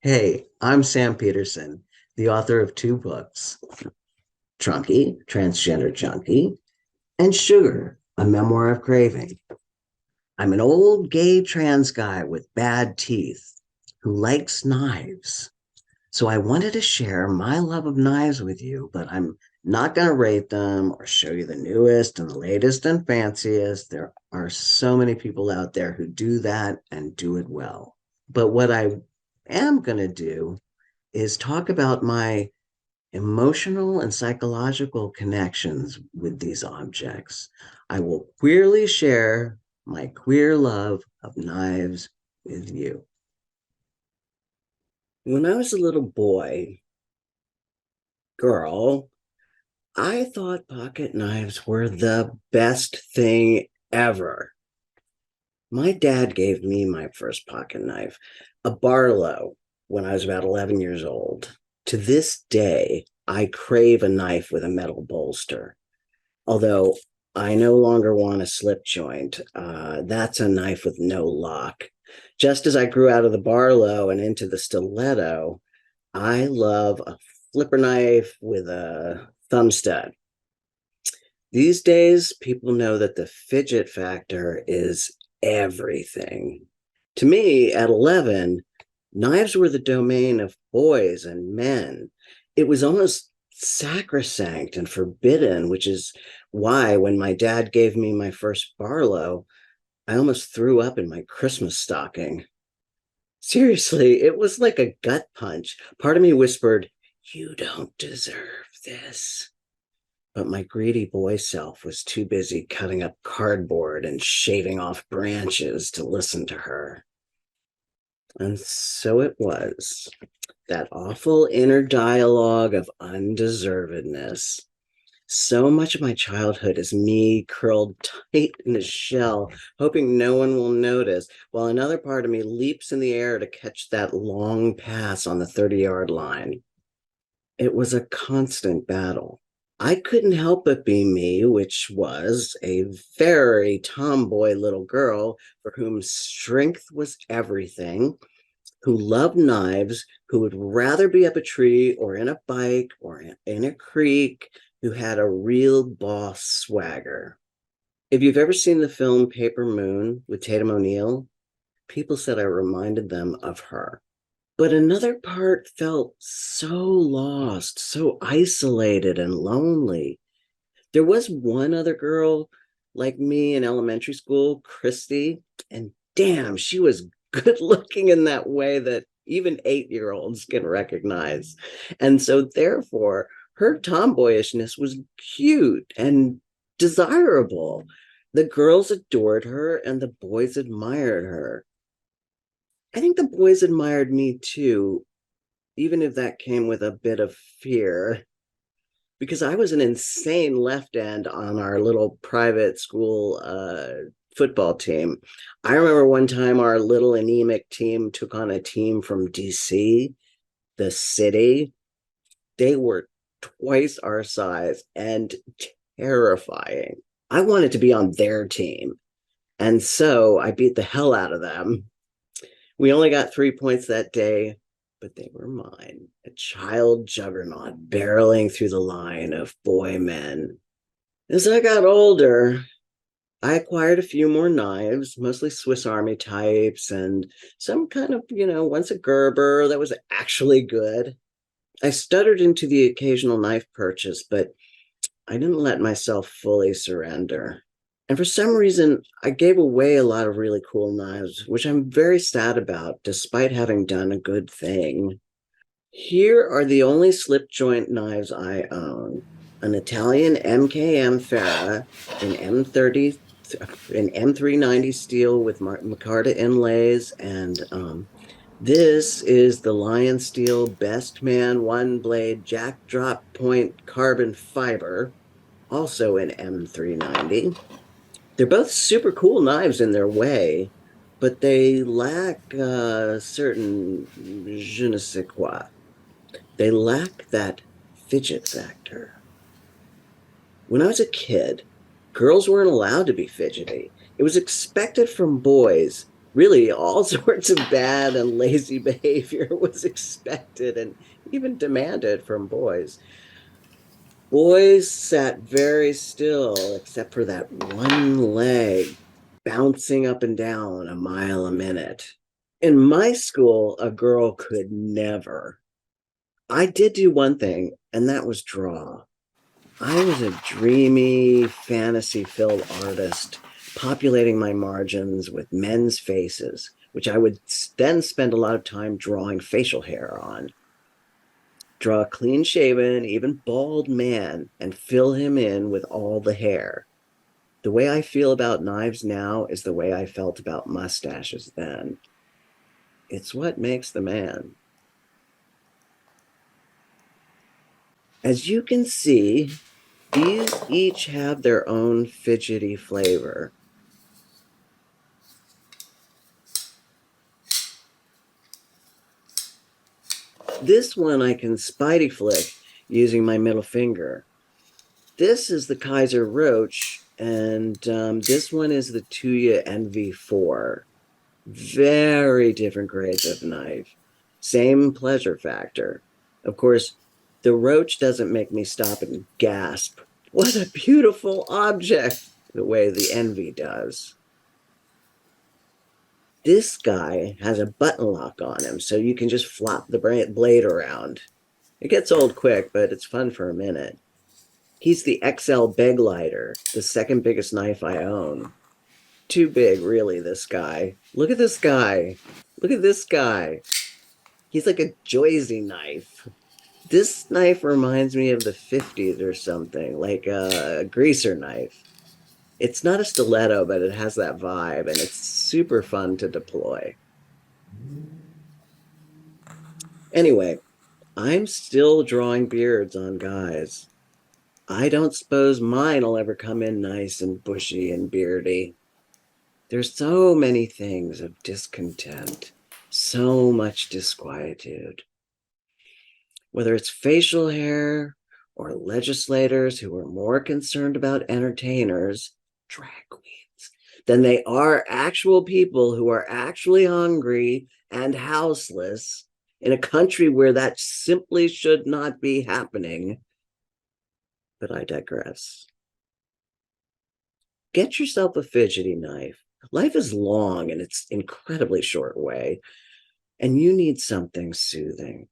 Hey, I'm Sam Peterson, the author of two books, Trunky, Transgender Junkie, and Sugar, a memoir of craving. I'm an old gay trans guy with bad teeth who likes knives. So I wanted to share my love of knives with you, but I'm not going to rate them or show you the newest and the latest and fanciest. There are so many people out there who do that and do it well. But what I am going to do is talk about my emotional and psychological connections with these objects. I will queerly share my queer love of knives with you. When I was a little boy, girl, I thought pocket knives were the best thing ever. My dad gave me my first pocket knife, a Barlow, when I was about 11 years old. To this day, I crave a knife with a metal bolster. Although I no longer want a slip joint. That's a knife with no lock. Just as I grew out of the Barlow and into the stiletto, I love a flipper knife with a thumb stud. These days, people know that the fidget factor is everything. To me, at 11, knives were the domain of boys and men. It was almost sacrosanct and forbidden, which is why when my dad gave me my first Barlow, I almost threw up in my Christmas stocking. Seriously, it was like a gut punch. Part of me whispered, "You don't deserve this." But my greedy boy self was too busy cutting up cardboard and shaving off branches to listen to her. And so it was, that awful inner dialogue of undeservedness. So much of my childhood is me curled tight in a shell, hoping no one will notice, while another part of me leaps in the air to catch that long pass on the 30-yard line. It was a constant battle. I couldn't help but be me, which was a very tomboy little girl for whom strength was everything, who loved knives, who would rather be up a tree or in a bike or in a creek, who had a real boss swagger. If you've ever seen the film Paper Moon with Tatum O'Neal, people said I reminded them of her. But another part felt so lost, so isolated and lonely. There was one other girl like me in elementary school, Christy, and damn, she was good looking in that way that even 8-year-olds can recognize. And so, therefore, her tomboyishness was cute and desirable. The girls adored her and the boys admired her. I think the boys admired me too, even if that came with a bit of fear, because I was an insane left end on our little private school football team. I remember one time our little anemic team took on a team from DC, the city. They were twice our size and terrifying. I wanted to be on their team. And so I beat the hell out of them. We only got 3 points that day, but they were mine. A child juggernaut barreling through the line of boy men. As I got older, I acquired a few more knives, mostly Swiss Army types, and some kind of, once a Gerber that was actually good. I stuttered into the occasional knife purchase, but I didn't let myself fully surrender. And for some reason, I gave away a lot of really cool knives, which I'm very sad about, despite having done a good thing. Here are the only slip joint knives I own. An Italian MKM Fara in M30 in M390 steel with micarta inlays, and this is the Lionsteel Bestman one blade jack drop point carbon fiber, also in M390. They're both super cool knives in their way, but they lack a certain je ne sais quoi. They lack that fidget factor. When I was a kid, girls weren't allowed to be fidgety. It was expected from boys, Really, all sorts of bad and lazy behavior was expected and even demanded from boys. Boys sat very still, except for that one leg bouncing up and down a mile a minute. In my school, a girl could never. I did do one thing, and that was draw. I was a dreamy, fantasy filled artist, populating my margins with men's faces, which I would then spend a lot of time drawing facial hair on. Draw a clean shaven, even bald man, and fill him in with all the hair. The way I feel about knives now is the way I felt about mustaches then. It's what makes the man. As you can see, these each have their own fidgety flavor. This one I can spidey flick using my middle finger. This is the Kizer Roach, and this one is the Tuya Envy 4. Very different grades of knife. Same pleasure factor. Of course, the Roach doesn't make me stop and gasp, "What a beautiful object!" the way the Envy does. This guy has a button lock on him, so you can just flop the blade around. It gets old quick, but it's fun for a minute. He's the XL Begleiter, the second biggest knife I own. Too big, really, this guy. Look at this guy. Look at this guy. He's like a Joyzy knife. This knife reminds me of the 50s or something, like a greaser knife. It's not a stiletto, but it has that vibe, and it's super fun to deploy. Anyway, I'm still drawing beards on guys. I don't suppose mine'll ever come in nice and bushy and beardy. There's so many things of discontent, so much disquietude. Whether it's facial hair or legislators who are more concerned about entertainers, drag queens, than they are actual people who are actually hungry and houseless in a country where that simply should not be happening. But I digress. Get yourself a fidgety knife. Life is long and it's incredibly short way, and you need something soothing.